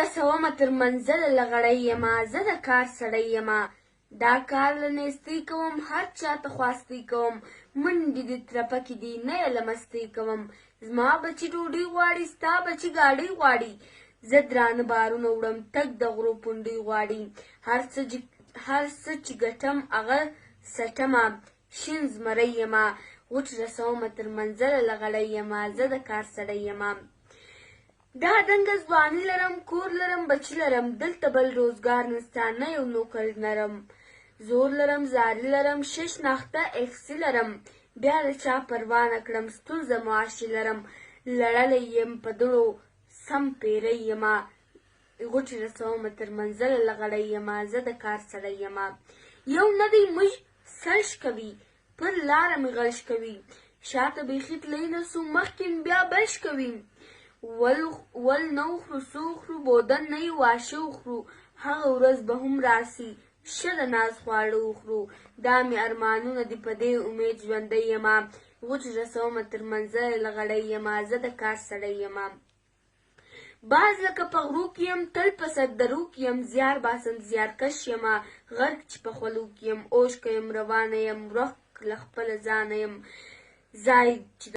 رسومه تر منزله له غړی یمه زه د کار سړی یمه دا کار له نیستۍ کوم هر چاته خواستۍ کوم منډې دې ترپکې دي نه یې له مستۍ کوم زما بچي ډوډۍ غواړي ستا بچي ګاډۍ غواړي زه درانه بارونه وړم تګ د غرو پونډۍ غواړي هر څه چې ګټم هغه څټمه شین زمری یمه غوټې رسومه تر منزله له غړی یمه زه د کار سړی یمه دا دنګه ځواني لرم کور لرم بچي لرم دلته بل روزګار نسته نه یو نوکر نرم زور لرم زاري لرم شش ناخته اکسي لرم بیا د چا پروا نه کړم ستونزه معاشي لرم لړلی یم په دوړو سم پیری یمه غوټې رسومه تر منزله له غړی یمه زه د کار سړی یمه یو نه دی موږ سرش کوي پر لاره مې غلش کوي شاته بیخي تللی نه سو مخکې بیا بش کوي ول نه وخورو څه وخورو بودن نه یې واښه وخورو هغه ورځ به هم راسي شه د ناز خواړه وخورو دا مې ارمانونه دي په دې امید ژوندی یمه غوټې رسومه تر منزله له غړی یمه زه د کار سړی یمه باز لکه په غرو کې یم تل په سردرو کې یم زیار باسم زیارکش یمه غرق چې په خولو کې یم اوښکه یم روانه یم ورک له خپله ځانه یم ځای چې